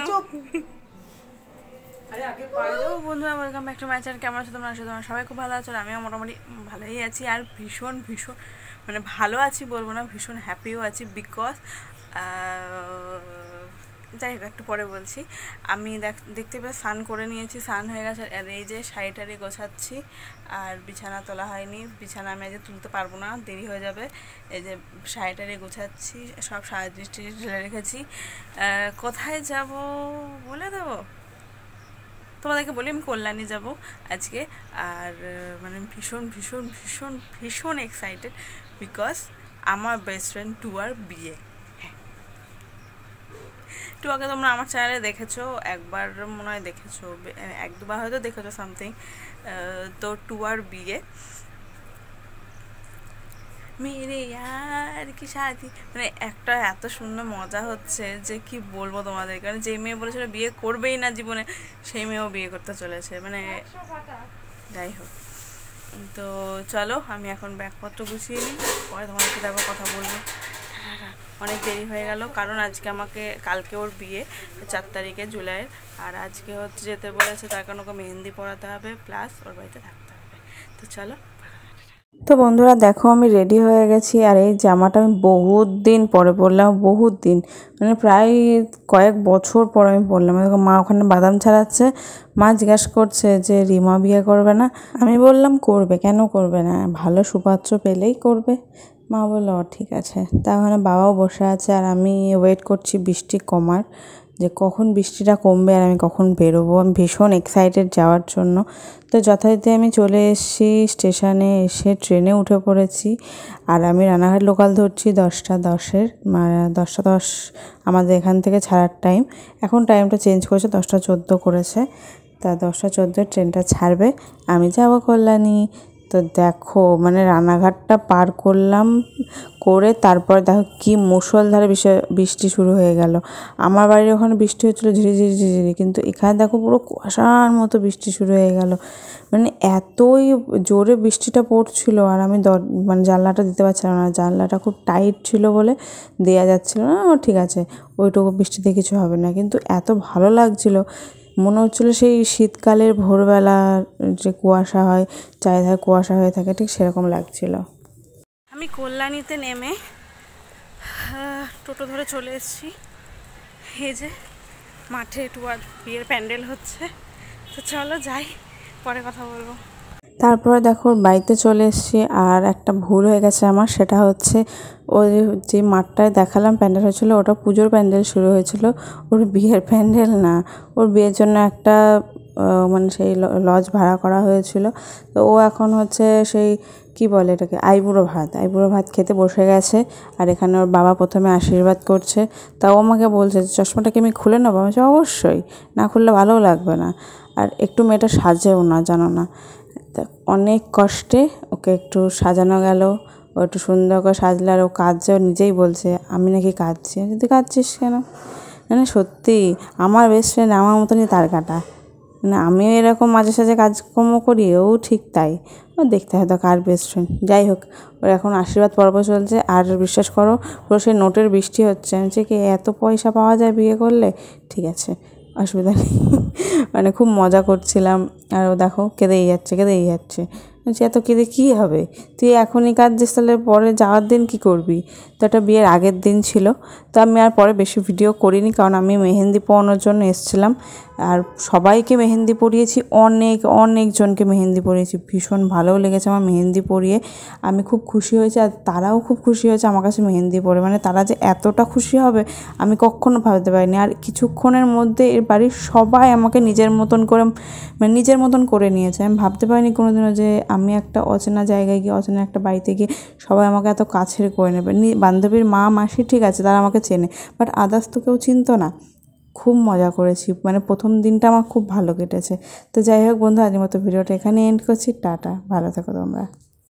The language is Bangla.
চুপ। বন্ধুরা welcome back to my channel. কেমন আছো তোমরা? তোমরা সবাই খুব ভালো আছো, আমিও মোটামুটি ভালোই আছি। আর ভীষণ ভীষণ মানে ভালো আছি বলবো না, ভীষণ হ্যাপিও আছি। বিকজ যাই হোক একটু পরে বলছি। আমি দেখতে পেয়ে স্নান করে নিয়েছি, স্নান হয়ে গেছে। আর এই যে শাড়ি গোছাচ্ছি, আর বিছানা তোলা হয়নি। বিছানা আমি আজ তুলতে পারবো না, দেরি হয়ে যাবে। এই যে শাড়ি গোছাচ্ছি, সব সাজিয়ে ঢেলে রেখেছি। কোথায় যাব বলে দেবো তোমাদেরকে, বলি আমি কল্যাণী যাব আজকে। আর মানে ভীষণ ভীষণ ভীষণ ভীষণ এক্সাইটেড, বিকজ আমার বেস্ট ফ্রেন্ড টুয়ার বিয়ে। হ্যাঁ, টুয়াকে তোমরা আমার চ্যানেলে দেখেছো, একবার মনে হয় দেখেছো, এক দুবার হয়তো দেখেছো সামথিং। তো টুয়ার বিয়ে, মেরে ইয়ার কি শাদি, মানে একটা এত সুন্দর মজা হচ্ছে যে কি বলবো তোমাদের। কারণ যে মেয়ে বলেছিল বিয়ে করবেই না জীবনে, সেই মেয়েও বিয়ে করতে চলেছে। মানে যাই হোক, তো চলো আমি এখন ব্যাগপত্র গুছিয়ে নিই, পরে তোমাদেরকে দেখো কথা বলবো। অনেক দেরি হয়ে গেল, কারণ আজকে আমাকে, কালকে ওর বিয়ে 4 তারিখে জুলাইয়ের। আর আজকে হচ্ছে যেতে বলেছে, তার কারণ ওকে মেহেন্দি পড়াতে হবে, প্লাস ওর বাড়িতে থাকতে হবে। তো চলো। তো বন্ধুরা দেখো, আমি রেডি হয়ে গেছি। আর এই জামাটা আমি বহুত দিন পরে পরলাম, বহুত দিন মানে প্রায় কয়েক বছর পর আমি পরলাম। দেখো মা ওখানে বাদাম ছাড়াচ্ছে। মা জিজ্ঞাসা করছে যে রিমা বিয়ে করবে না? আমি বললাম করবে, কেন করবে না, ভালো সুপাত্র পেলেই করবে। মা বললো ঠিক আছে। তা ওখানে বাবাও বসে আছে, আর আমি ওয়েট করছি বৃষ্টি কমার, যে কখন বৃষ্টিটা কমবে আর আমি কখন বেরোবো। আমি ভীষণ এক্সাইটেড যাওয়ার জন্য। তো যথারীতি আমি চলে এসেছি স্টেশনে, এসে ট্রেনে উঠে পড়েছি। আর আমি রানাঘাট লোকাল ধরছি 10:10-এর, 10:10 আমাদের এখান থেকে ছাড়ার টাইম। এখন টাইমটা চেঞ্জ করেছে, 10:14 করেছে। তা 10:14 ট্রেনটা ছাড়বে, আমি যাবো কল্যাণী। তো দেখো মানে রানাঘাটটা পার করলাম, করে তারপর দেখো কি মুষলধারে বৃষ্টি শুরু হয়ে গেল। আমার বাড়ির ওখানে বৃষ্টি হচ্ছিলো ঝিরিঝিরি ঝিরিঝিরি, কিন্তু এখানে দেখো পুরো কুয়াশার মতো বৃষ্টি শুরু হয়ে গেল। মানে এতই জোরে বৃষ্টিটা পড়ছিল, আর আমি মানে জানলাটা দিতে পারছিলাম না, জানলাটা খুব টাইট ছিল বলে দেওয়া যাচ্ছিলো না। ঠিক আছে, ওইটুকু বৃষ্টিতে কিছু হবে না, কিন্তু এত ভালো লাগছিল, মনে হচ্ছিলো সেই শীতকালের ভোরবেলা যে কুয়াশা হয়, চারিধারে কুয়াশা হয়ে থাকে, ঠিক সেরকম লাগছিল। আমি কল্যাণীতে নেমে টোটো ধরে চলে এসেছি। এই যে মাঠে টুয়ার বিয়ের প্যান্ডেল হচ্ছে, তো চলো যাই, পরে কথা বলবো। তারপরে দেখো বাড়িতে চলে এসেছি। আর একটা ভুল হয়ে গেছে আমার, সেটা হচ্ছে ওই যে মাঠটায় দেখালাম প্যান্ডেল হয়েছিলো, ওটা পুজোর প্যান্ডেল শুরু হয়েছিল, ওর বিয়ের প্যান্ডেল না। ওর বিয়ের জন্য একটা মানে সেই লজ ভাড়া করা হয়েছিল। তো ও এখন হচ্ছে সেই কি বলে এটাকে, আইবুড়ো ভাত খেতে বসে গেছে। আর এখানে ওর বাবা প্রথমে আশীর্বাদ করছে। তাও আমাকে বলছে চশমাটাকে আমি খুলে নেবো? আমি বলছি অবশ্যই, না খুললে ভালোও লাগবে না। আর একটু মেয়েটা সাজেও না, জানো না। তা অনেক কষ্টে ওকে একটু সাজানো গেল, ও একটু সুন্দর করে সাজলে। আর ও কাঁদছে, ও নিজেই বলছে আমি নাকি কাঁদছি। যদি কাঁদছিস কেন? মানে সত্যি আমার বেস্ট ফ্রেন্ড আমার মতনই তার কাটা। মানে আমিও এরকম মাঝে সাঝে কাজকর্ম করি, ও ঠিক তাই। ও দেখতে হয়তো কার বেস্ট ফ্রেন্ড। যাই হোক, ওর এখন আশীর্বাদ পর্ব চলছে। আর বিশ্বাস করো পুরো সেই নোটের বৃষ্টি হচ্ছে। আমি বলছি কি এত পয়সা পাওয়া যায় বিয়ে করলে? ঠিক আছে, অসুবিধা নেই। মানে খুব মজা করছিলাম। আর ও দেখো কেঁদেই যাচ্ছে। বলছি এত কেঁদে কী হবে, তুই এখনই কাঁদছিস, তাহলে পরে যাওয়ার দিন কী করবি? তো এটা বিয়ের আগের দিন ছিল। তো আমি আর পরে বেশি ভিডিও করিনি, কারণ আমি মেহেন্দি পরানোর জন্য এসেছিলাম। আর সবাইকে মেহেন্দি পরিয়েছি, অনেকজনকে মেহেন্দি পরিয়েছি। ভীষণ ভালোও লেগেছে আমার মেহেন্দি পরিয়ে, আমি খুব খুশি হয়েছি। আর তারাও খুব খুশি হয়েছে আমার কাছে মেহেন্দি পরে। মানে তারা যে এতটা খুশি হবে আমি কখনো ভাবতে পারিনি। আর কিছুক্ষণের মধ্যে এর বাড়ির সবাই আমাকে নিজের মতন করে নিয়েছে। আমি ভাবতে পারিনি কোনোদিনও যে আমি একটা অচেনা জায়গায় গিয়ে, অচেনা একটা বাড়িতে গিয়ে সবাই আমাকে এত কাছের করে নেবে। বান্ধবীর মা মাসি ঠিক আছে, তারা আমাকে চেনে, বাট আদার্স তো কেউ চিনতো না। খুব মজা করেছি, মানে প্রথম দিনটা আমার খুব ভালো কেটেছে। তো যাই হোক বন্ধু, আজকের মতো ভিডিওটা এখানে এন্ড করছি। টাটা, ভালো থেকো তোমরা।